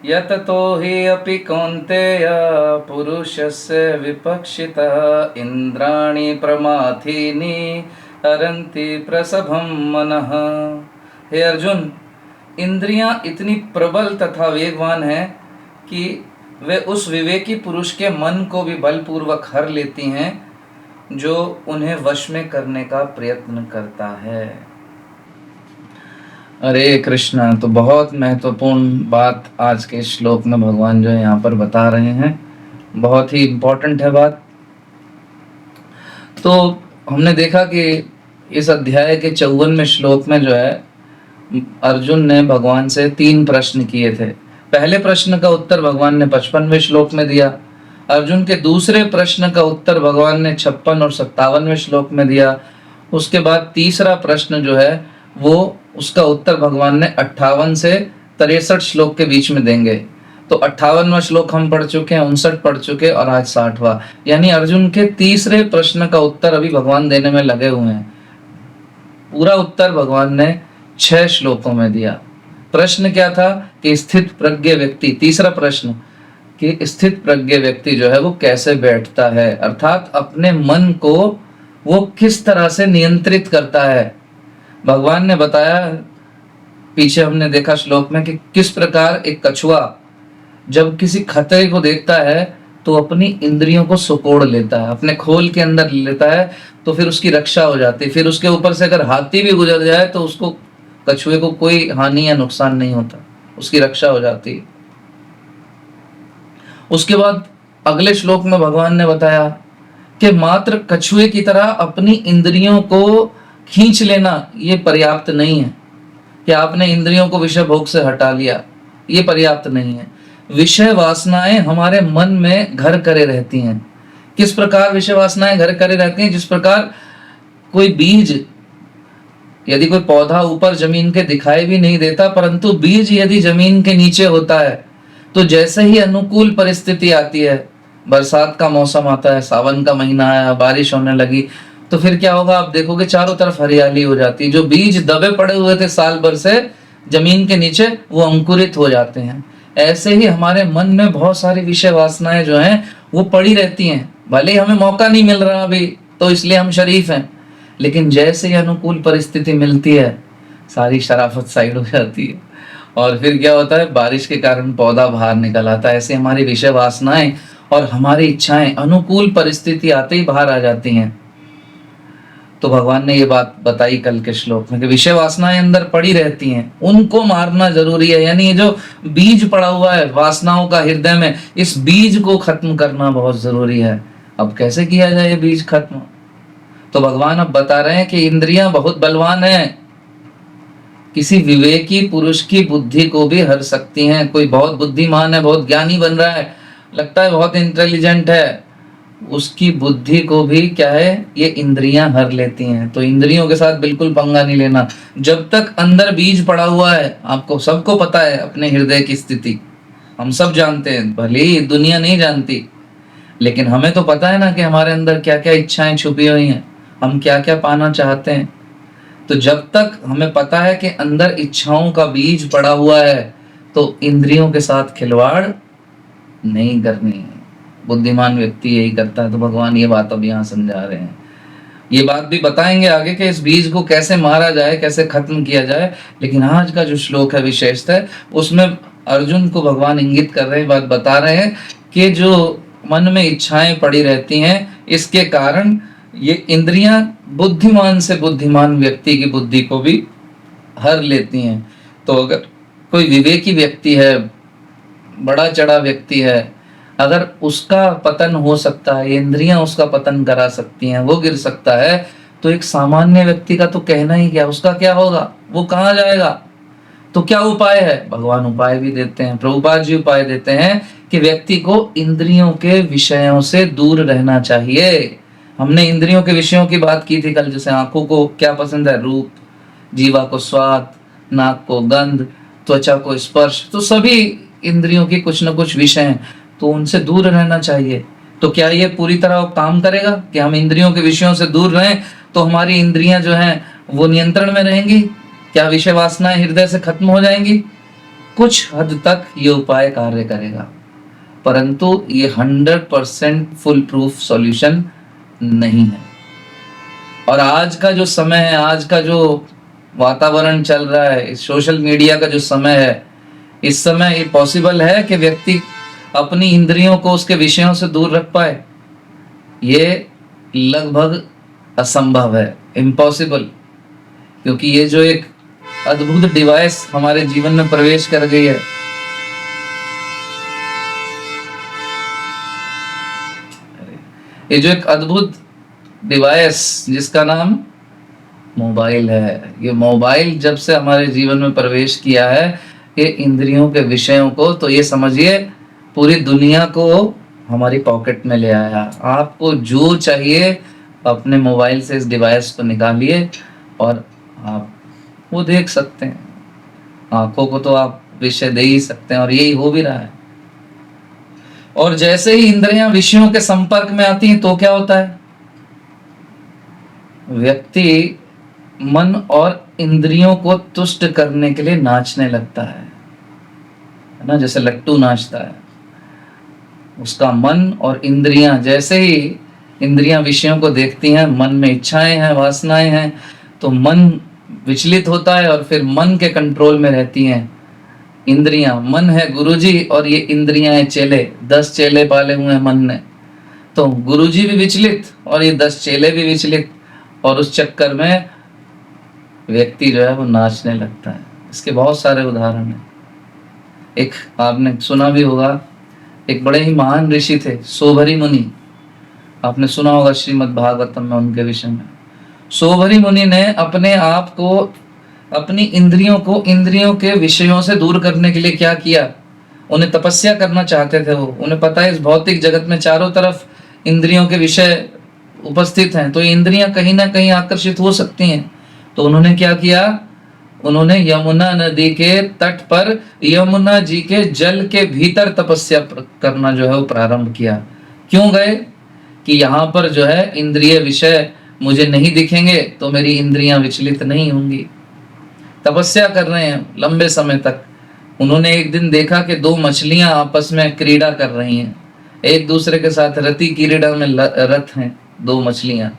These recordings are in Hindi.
यततो हि अपि कौन्तेय पुरुषस्य विपक्षितः इंद्राणि प्रमाथीनि हरन्ति प्रसभं मनः। हे अर्जुन, इंद्रियां इतनी प्रबल तथा वेगवान हैं कि वे उस विवेकी पुरुष के मन को भी बलपूर्वक हर लेती हैं जो उन्हें वश में करने का प्रयत्न करता है। हरे कृष्णा। तो बहुत महत्वपूर्ण बात आज के श्लोक में भगवान जो है यहाँ पर बता रहे हैं, बहुत ही इम्पोर्टेंट है बात। तो हमने देखा कि इस अध्याय के 54वें श्लोक में जो है अर्जुन ने भगवान से 3 प्रश्न किए थे। पहले प्रश्न का उत्तर भगवान ने 55वें श्लोक में दिया। अर्जुन के दूसरे प्रश्न का उत्तर भगवान ने 56 और 57वें श्लोक में दिया। उसके बाद तीसरा प्रश्न जो है वो उसका उत्तर भगवान ने 58 से 63 श्लोक के बीच में देंगे। तो 58वां श्लोक हम पढ़ चुके हैं, 59 पढ़ चुके और आज 60वां, यानी अर्जुन के तीसरे प्रश्न का उत्तर अभी भगवान देने में लगे हुए हैं। पूरा उत्तर भगवान ने 6 श्लोकों में दिया। प्रश्न क्या था कि स्थित प्रज्ञ व्यक्ति, तीसरा प्रश्न कि स्थित प्रज्ञ व्यक्ति जो है वो कैसे बैठता है, अर्थात अपने मन को वो किस तरह से नियंत्रित करता है। भगवान ने बताया, पीछे हमने देखा श्लोक में, कि किस प्रकार एक कछुआ जब किसी खतरे को देखता है तो अपनी इंद्रियों को सुकोड़ लेता है, अपने खोल के अंदर लेता है, तो फिर उसकी रक्षा हो जाती है। फिर उसके ऊपर से अगर हाथी भी गुजर जाए तो उसको, कछुए को कोई हानि या नुकसान नहीं होता, उसकी रक्षा हो जाती है। उसके बाद अगले श्लोक में भगवान ने बताया कि मात्र कछुए की तरह अपनी इंद्रियों को खींच लेना ये पर्याप्त नहीं है, कि आपने इंद्रियों को विषय भोग से हटा लिया, ये पर्याप्त नहीं है। विषय वासनाएं हमारे मन में घर करे रहती हैं। किस प्रकार विषय वासनाएं घर करे रहती हैं? जिस प्रकार कोई बीज, यदि कोई पौधा ऊपर जमीन के दिखाई भी नहीं देता, परंतु बीज यदि जमीन के नीचे होता है तो जैसे ही अनुकूल परिस्थिति आती है, बरसात का मौसम आता है, सावन का महीना आया, बारिश होने लगी, तो फिर क्या होगा? आप देखोगे चारों तरफ हरियाली हो जाती है। जो बीज दबे पड़े हुए थे साल भर से जमीन के नीचे, वो अंकुरित हो जाते हैं। ऐसे ही हमारे मन में बहुत सारी विषय वासनाएं जो हैं वो पड़ी रहती हैं। भले ही हमें मौका नहीं मिल रहा अभी, तो इसलिए हम शरीफ हैं, लेकिन जैसे ही अनुकूल परिस्थिति मिलती है सारी शराफत साइड हो जाती है, और फिर क्या होता है? बारिश के कारण पौधा बाहर निकल आता है। ऐसे हमारी विषय वासनाएं और हमारी इच्छाएं अनुकूल परिस्थिति आते ही बाहर आ जाती हैं। तो भगवान ने ये बात बताई कल के श्लोक में कि विषय वासनाएं अंदर पड़ी रहती हैं, उनको मारना जरूरी है। यानी ये जो बीज पड़ा हुआ है वासनाओं का हृदय में, इस बीज को खत्म करना बहुत जरूरी है। अब कैसे किया जाए ये बीज खत्म? तो भगवान अब बता रहे हैं कि इंद्रियां बहुत बलवान हैं, किसी विवेकी पुरुष की बुद्धि को भी हर सकती हैं। कोई बहुत बुद्धिमान है, बहुत ज्ञानी बन रहा है, लगता है बहुत इंटेलिजेंट है, उसकी बुद्धि को भी क्या है, ये इंद्रियां हर लेती हैं। तो इंद्रियों के साथ बिल्कुल पंगा नहीं लेना। जब तक अंदर बीज पड़ा हुआ है, आपको सबको पता है अपने हृदय की स्थिति, हम सब जानते हैं, भले ही दुनिया नहीं जानती, लेकिन हमें तो पता है ना कि हमारे अंदर क्या क्या इच्छाएं छुपी हुई हैं, हम क्या क्या पाना चाहते हैं। तो जब तक हमें पता है कि अंदर इच्छाओं का बीज पड़ा हुआ है, तो इंद्रियों के साथ खिलवाड़ नहीं करनी है। बुद्धिमान व्यक्ति यही करता है। तो भगवान ये बात अब यहाँ समझा रहे हैं। ये बात भी बताएंगे आगे कि इस बीज को कैसे मारा जाए, कैसे खत्म किया जाए। लेकिन आज का जो श्लोक है विशेषतः, उसमें अर्जुन को भगवान इंगित कर रहे हैं, बात बता रहे हैं कि जो मन में इच्छाएं पड़ी रहती हैं, इसके कारण ये इंद्रियां बुद्धिमान से बुद्धिमान व्यक्ति की बुद्धि को भी हर लेती हैं। तो अगर कोई विवेकी व्यक्ति है, बड़ा चढ़ा व्यक्ति है, अगर उसका पतन हो सकता है, इंद्रियां उसका पतन करा सकती हैं, वो गिर सकता है, तो एक सामान्य व्यक्ति का तो कहना ही क्या, उसका क्या होगा, वो कहाँ जाएगा? तो क्या उपाय है? भगवान उपाय भी देते हैं, प्रभुपाद जी उपाय देते हैं कि व्यक्ति को इंद्रियों के विषयों से दूर रहना चाहिए। हमने इंद्रियों के विषयों की बात की थी कल, जैसे आंखों को क्या पसंद है? रूप, जीवा को स्वाद, नाक को गंध, त्वचा को स्पर्श, तो सभी इंद्रियों की कुछ न कुछ विषय हैं, तो उनसे दूर रहना चाहिए। तो क्या ये पूरी तरह काम करेगा कि हम इंद्रियों के विषयों से दूर रहें तो हमारी इंद्रियां जो हैं वो नियंत्रण में रहेंगी? क्या विषय वासनाएं हृदय से खत्म हो जाएंगी? कुछ हद तक ये उपाय कार्य करेगा, परंतु ये 100% फुल प्रूफ सॉल्यूशन नहीं है। और आज का जो समय है, आज का जो वातावरण चल रहा है, सोशल मीडिया का जो समय है, इस समय ये पॉसिबल है कि व्यक्ति अपनी इंद्रियों को उसके विषयों से दूर रख पाए? ये लगभग असंभव है, इम्पॉसिबल। क्योंकि ये जो एक अद्भुत डिवाइस हमारे जीवन में प्रवेश कर गई है, ये जो एक अद्भुत डिवाइस जिसका नाम मोबाइल है, ये मोबाइल जब से हमारे जीवन में प्रवेश किया है, ये इंद्रियों के विषयों को, तो ये समझिए पूरी दुनिया को हमारी पॉकेट में ले आया। आपको जो चाहिए अपने मोबाइल से इस डिवाइस को निकालिए और आप वो देख सकते हैं। आंखों को तो आप विषय दे ही सकते हैं, और यही हो भी रहा है। और जैसे ही इंद्रियां विषयों के संपर्क में आती हैं तो क्या होता है? व्यक्ति मन और इंद्रियों को तुष्ट करने के लिए नाचने लगता है ना, जैसे लट्टू नाचता है। उसका मन और इंद्रियां, जैसे ही इंद्रियां विषयों को देखती हैं, मन में इच्छाएं हैं, वासनाएं हैं, तो मन विचलित होता है और फिर मन के कंट्रोल में रहती हैं इंद्रियां। मन है गुरुजी और ये इंद्रियां हैं चेले। 10 चेले पाले हुए हैं मन ने, तो गुरुजी भी विचलित और ये 10 चेले भी विचलित, और उस चक्कर में व्यक्ति जो है वो नाचने लगता है। इसके बहुत सारे उदाहरण हैं। एक आपने सुना भी होगा, एक बड़े ही महान ऋषि थे, सोभरी मुनि। आपने सुना होगा श्रीमद् भागवतम में उनके विषय में। सोभरी मुनि ने अपने आप को, अपनी इंद्रियों को इंद्रियों के विषयों से दूर करने के लिए क्या किया? उन्हें तपस्या करना चाहते थे वो। उन्हें पता है इस भौतिक जगत में चारों तरफ इंद्रियों के विषय उपस्थित हैं, तो इंद्रियां कहीं ना कहीं आकर्षित हो सकती हैं। तो उन्होंने क्या किया? उन्होंने यमुना नदी के तट पर यमुना जी के जल के भीतर तपस्या करना जो है वो प्रारंभ किया। क्यों गए? कि यहाँ पर जो है इंद्रिय विषय मुझे नहीं दिखेंगे तो मेरी इंद्रियां विचलित नहीं होंगी। तपस्या कर रहे हैं लंबे समय तक। उन्होंने एक दिन देखा कि 2 मछलियां आपस में क्रीड़ा कर रही हैं, एक दूसरे के साथ रति क्रीड़ा में रत हैं 2 मछलियां।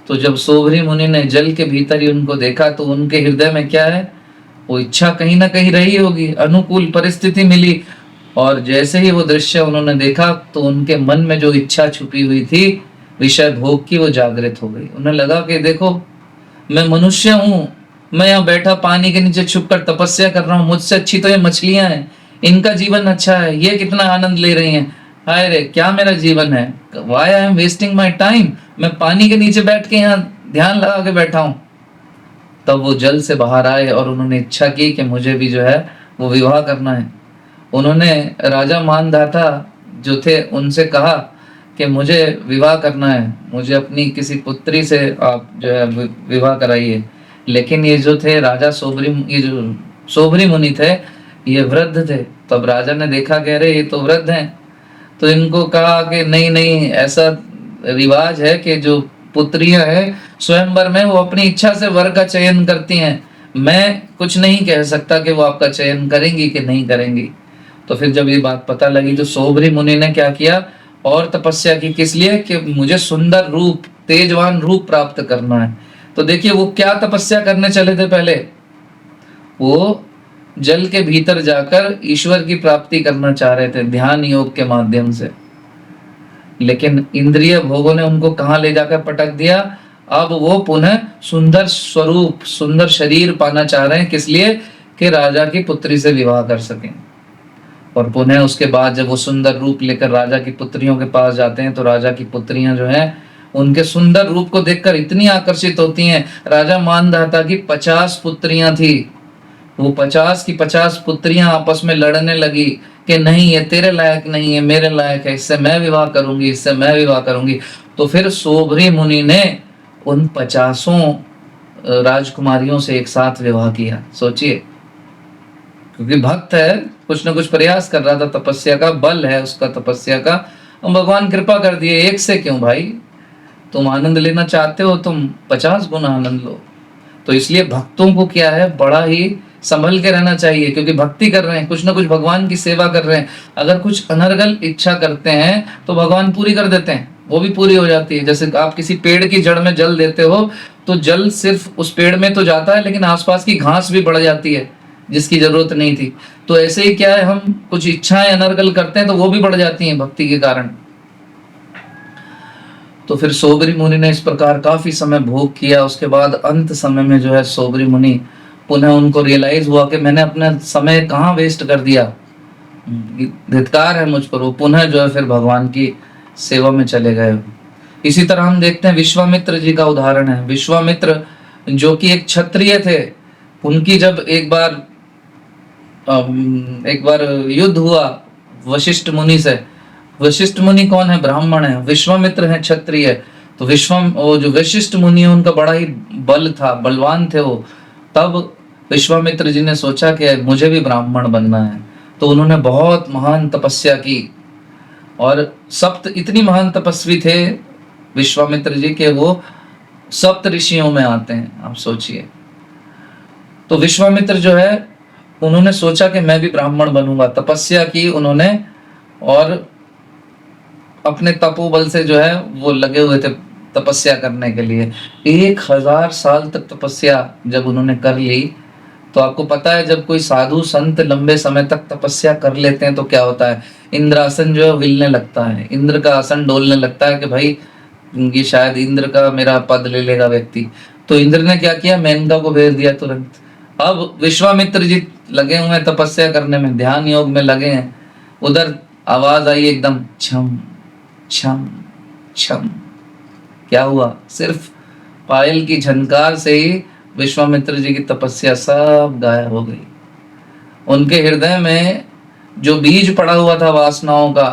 तो जब सोभरी मुनि ने जल के भीतर ही उनको देखा, तो उनके हृदय में क्या है? वो इच्छा कहीं ना कहीं रही होगी, अनुकूल परिस्थिति मिली, और जैसे ही वो दृश्य उन्होंने देखा तो उनके मन में जो इच्छा छुपी हुई थी विषय भोग की, वो जागृत हो गई। उन्हें लगा कि देखो, मैं मनुष्य हूँ, मैं यहाँ बैठा पानी के नीचे छुपकर तपस्या कर रहा हूँ, मुझसे अच्छी तो ये मछलियां हैं, इनका जीवन अच्छा है, ये कितना आनंद ले रही हैं। हाय रे, क्या मेरा जीवन है? Why I am wasting my time? मैं पानी के नीचे बैठ के यहाँ ध्यान लगा के बैठा हूँ। तब वो जल से बाहर आए और उन्होंने इच्छा की कि मुझे भी जो है वो विवाह करना है। उन्होंने राजा मानधाता जो थे उनसे कहा कि मुझे विवाह करना है, मुझे अपनी किसी पुत्री से आप जो है विवाह कराइए। लेकिन ये जो थे राजा सोभरी, ये जो सोभरी मुनि थे, ये वृद्ध थे। तब राजा ने देखा, कह रहे ये तो वृद्ध हैं, तो इनको कहा कि नहीं नहीं, ऐसा रिवाज है कि जो पुत्रियां हैं स्वयंवर में वो अपनी इच्छा से वर का चयन करती हैं, मैं कुछ नहीं कह सकता कि वो आपका चयन करेंगी कि नहीं करेंगी। तो फिर जब ये बात पता लगी तो सोभरी मुनि ने क्या किया? और तपस्या की। किस लिए? कि मुझे सुंदर रूप, तेजवान रूप प्राप्त करना है। तो देखिए वो क्या तपस्या करने चले थे पहले? वो जल के भीतर जाकर ईश्वर की प्राप्ति करना चाह रहे थे ध्यान योग के माध्यम से। लेकिन इंद्रिय भोगों ने उनको कहां ले जाकर पटक दिया? अब वो पुनः सुंदर स्वरूप, सुंदर शरीर पाना चाह रहे हैं। किस लिए? कि राजा की पुत्री से विवाह कर सकें। और पुनः उसके बाद जब वो सुंदर रूप लेकर राजा की पुत्रियों के पास जाते हैं, तो राजा की पुत्रियां जो हैं उनके सुंदर रूप को देखकर इतनी आकर्षित होती हैं। राजा मानधाता की 50 पुत्रियां थी। वो 50 की 50 पुत्रियां आपस में लड़ने लगी कि नहीं, ये तेरे लायक नहीं है, मेरे लायक है, इससे मैं विवाह करूंगी, इससे मैं विवाह करूंगी। तो फिर सोभरी मुनि ने उन 50 राजकुमारियों से एक साथ विवाह किया। सोचिए, क्योंकि भक्त है, कुछ न कुछ प्रयास कर रहा था, तपस्या का बल है उसका, तपस्या का। भगवान कृपा कर दिए। एक से क्यों भाई, तुम आनंद लेना चाहते हो, तुम 50 गुना आनंद लो। तो इसलिए भक्तों को क्या है, बड़ा ही संभल के रहना चाहिए, क्योंकि भक्ति कर रहे हैं, कुछ ना कुछ भगवान की सेवा कर रहे हैं। अगर कुछ अनर्गल इच्छा करते हैं तो भगवान पूरी कर देते हैं, वो भी पूरी हो जाती है। जैसे आप किसी पेड़ की जड़ में जल देते हो तो जल सिर्फ उस पेड़ में तो जाता है, लेकिन आसपास की घास भी बढ़ जाती है जिसकी जरूरत नहीं थी। तो ऐसे ही क्या है, हम कुछ इच्छाएं अनर्गल करते हैं तो वो भी बढ़ जाती हैं भक्ति के कारण। तो फिर सोबरी मुनि ने इस प्रकार काफी समय भोग किया। उसके बाद अंत समय में जो है सोबरी मुनि पुनः उनको रियलाइज हुआ कि मैंने अपना समय कहाँ वेस्ट कर दिया, धिक्कार है मुझ पर। वो पुनः जो है फिर भगवान की सेवा में चले गए। इसी तरह हम देखते हैं विश्वामित्र जी का उदाहरण है। विश्वामित्र जो कि एक क्षत्रिय थे, उनकी जब एक बार युद्ध हुआ वशिष्ठ मुनि से। वशिष्ठ मुनि कौन है? ब्राह्मण है। विश्वामित्र है क्षत्रिय। तो वो जो वशिष्ठ मुनि है उनका बड़ा ही बल था, बलवान थे वो। तब विश्वामित्र जी ने सोचा कि मुझे भी ब्राह्मण बनना है। तो उन्होंने बहुत महान तपस्या की, और सप्त इतनी महान तपस्वी थे विश्वामित्र जी के वो सप्त ऋषियों में आते हैं, आप सोचिए। तो विश्वामित्र जो है उन्होंने सोचा कि मैं भी ब्राह्मण बनूंगा। तपस्या की उन्होंने, और अपने तपोबल से जो है वो लगे हुए थे तपस्या करने के लिए। 1000 साल तक तपस्या जब उन्होंने कर ली, तो आपको पता है जब कोई साधु संत लंबे समय तक तपस्या कर लेते हैं तो क्या होता है, इंद्रासन जो है हिलने लगता है, इंद्र का आसन डोलने लगता है कि भाई ये शायद इंद्र का मेरा पद ले लेगा व्यक्ति। तो इंद्र ने क्या किया, मेनका को भेज दिया तुरंत। अब विश्वामित्र जी लगे हुए हैं तपस्या करने में, ध्यान योग में लगे हैं। उधर आवाज आई एकदम छम छम छम। क्या हुआ, सिर्फ पायल की झनकार से ही विश्वामित्र जी की तपस्या सब गायब हो गई। उनके हृदय में जो बीज पड़ा हुआ था वासनाओं का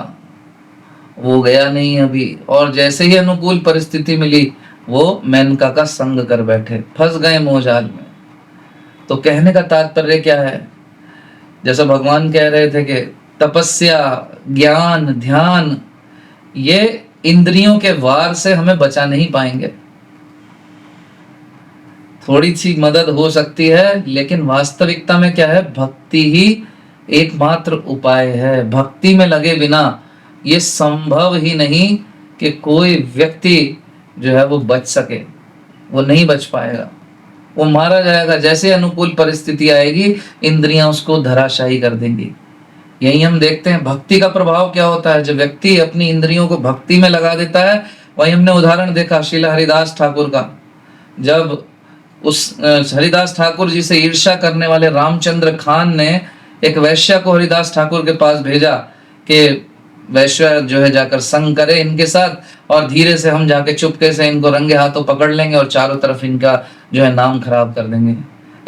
वो गया नहीं अभी, और जैसे ही अनुकूल परिस्थिति मिली वो मेनका का संग कर बैठे, फंस गए मोहजाल में। तो कहने का तात्पर्य क्या है, जैसा भगवान कह रहे थे कि तपस्या, ज्ञान, ध्यान ये इंद्रियों के वार से हमें बचा नहीं पाएंगे। थोड़ी सी मदद हो सकती है, लेकिन वास्तविकता में क्या है, भक्ति ही एकमात्र उपाय है। भक्ति में लगे बिना ये संभव ही नहीं कि कोई व्यक्ति जो है वो बच सके, वो नहीं बच पाएगा, वो मारा जाएगा। जैसे अनुकूल परिस्थिति आएगी इंद्रियां उसको धराशायी कर देंगी। यही हम देखते हैं भक्ति का प्रभाव क्या होता है। जब व्यक्ति अपनी इंद्रियों को भक्ति में लगा देता है, वही हमने उदाहरण देखा श्रीला हरिदास ठाकुर का। जब उस हरिदास ठाकुर जी से ईर्ष्या करने वाले रामचंद्र खान ने एक वैश्या को हरिदास ठाकुर के पास भेजा कि वैश्या जो है जाकर संग करे इनके साथ, और धीरे से हम जाके चुपके से इनको रंगे हाथों पकड़ लेंगे और चारों तरफ इनका जो है नाम खराब कर देंगे।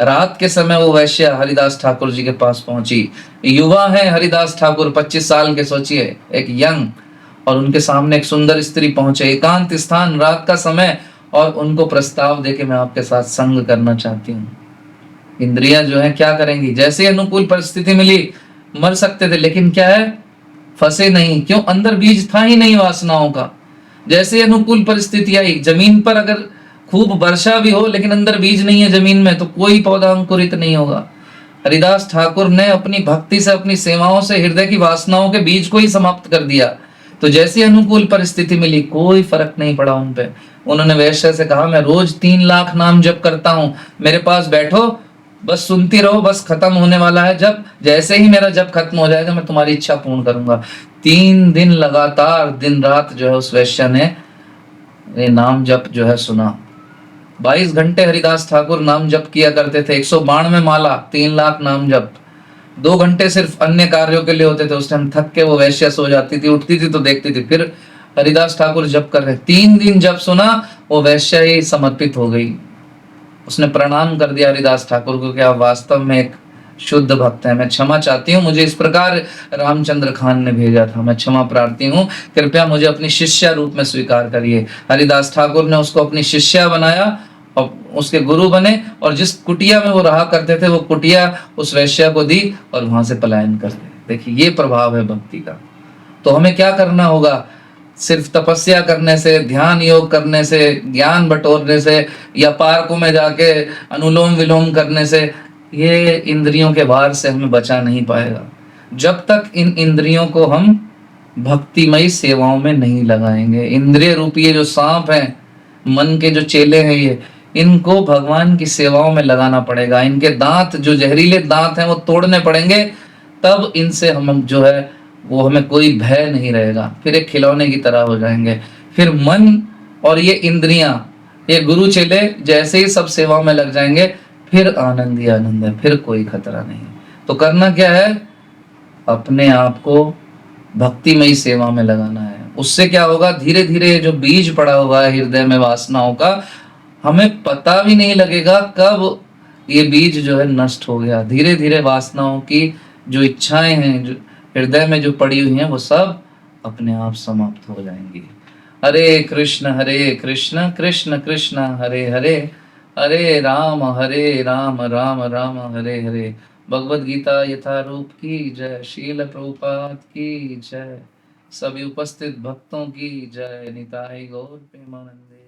रात के समय वो वैश्या हरिदास ठाकुर जी के पास पहुंची। युवा है हरिदास ठाकुर, 25 साल के, सोचिए, एक यंग, और उनके सामने एक सुंदर स्त्री पहुंचे, एकांत स्थान, रात का समय, और उनको प्रस्ताव देके मैं आपके साथ संग करना चाहती हूँ। इंद्रियां जो है क्या करेंगी, जैसे अनुकूल परिस्थिति मिली मर सकते थे, लेकिन क्या है, फंसे नहीं। क्यों? अंदर बीज था ही नहीं वासनाओं का। जैसे अनुकूल परिस्थिति आई, जमीन पर अगर खूब वर्षा भी हो लेकिन अंदर बीज नहीं है जमीन में, तो कोई पौधा अंकुरित नहीं होगा। हरिदास ठाकुर ने अपनी भक्ति से, अपनी सेवाओं से हृदय की वासनाओं के बीज को ही समाप्त कर दिया। तो जैसी अनुकूल परिस्थिति मिली कोई फर्क नहीं पड़ा उन पे। उन्होंने वैश्य से कहा, मैं रोज 3 लाख नाम जप करता हूँ, मेरे पास बैठो, बस सुनती रहो, बस खत्म होने वाला है जब, जैसे ही मेरा जप खत्म हो जाएगा मैं तुम्हारी इच्छा पूर्ण करूंगा। 3 दिन लगातार दिन रात जो है उस वैश्य ने ये नाम जप जो है सुना। 22 घंटे हरिदास ठाकुर नाम जप किया करते थे, 192 माला, 3 लाख नाम जप। 2 घंटे सिर्फ अन्य कार्यों के लिए होते थे। उस टाइम थक के वो वैश्या सो जाती थी, उठती थी तो देखती थी, फिर हरिदास ठाकुर जप कर रहे। 3 दिन जब सुना वो वैश्या ही समर्पित हो गई। उसने प्रणाम कर दिया हरिदास ठाकुर को कि आप वास्तव में एक शुद्ध भक्त है, मैं क्षमा चाहती हूँ, मुझे इस प्रकार रामचंद्र खान ने भेजा था, मैं क्षमा प्रार्थी हूँ, कृपया मुझे अपनी शिष्या रूप में स्वीकार करिए। हरिदास ठाकुर ने उसको अपनी शिष्या बनाया और उसके गुरु बने, और जिस कुटिया में वो रहा करते थे वो कुटिया उस वैश्या को दी और वहां से पलायन कर दिया। देखिए ये प्रभाव है भक्ति का। तो हमें क्या करना होगा, सिर्फ तपस्या करने से, ध्यान योग करने से, ज्ञान बटोरने से, या पार्कों में जाके अनुलोम विलोम करने से ये इंद्रियों के वार से हमें बचा नहीं पाएगा जब तक इन इंद्रियों को हम भक्तिमयी सेवाओं में नहीं लगाएंगे। इंद्रिय रूपी ये जो सांप हैं, मन के जो चेले हैं, ये इनको भगवान की सेवाओं में लगाना पड़ेगा। इनके दांत, जो जहरीले दांत हैं, वो तोड़ने पड़ेंगे, तब इनसे हम जो है वो हमें कोई भय नहीं रहेगा, फिर एक खिलौने की तरह हो जाएंगे। फिर मन और ये इंद्रियां, ये गुरु चेले जैसे ही सब सेवाओं में लग जाएंगे, फिर आनंद ही आनंद है, फिर कोई खतरा नहीं। तो करना क्या है, अपने आप को भक्तिमयी सेवा में लगाना है। उससे क्या होगा, धीरे धीरे जो बीज पड़ा हुआ है हृदय में वासनाओं का, हमें पता भी नहीं लगेगा कब ये बीज जो है नष्ट हो गया। धीरे धीरे वासनाओं की जो इच्छाएं हैं, जो हृदय में जो पड़ी हुई हैं, वो सब अपने आप समाप्त हो जाएंगी। हरे कृष्ण कृष्ण कृष्ण हरे हरे, हरे राम राम राम हरे हरे। भगवद गीता यथारूप की जय। शील प्रभुपाद की जय। सभी उपस्थित भक्तों की जय। निताई गौर प्रेमानंदे।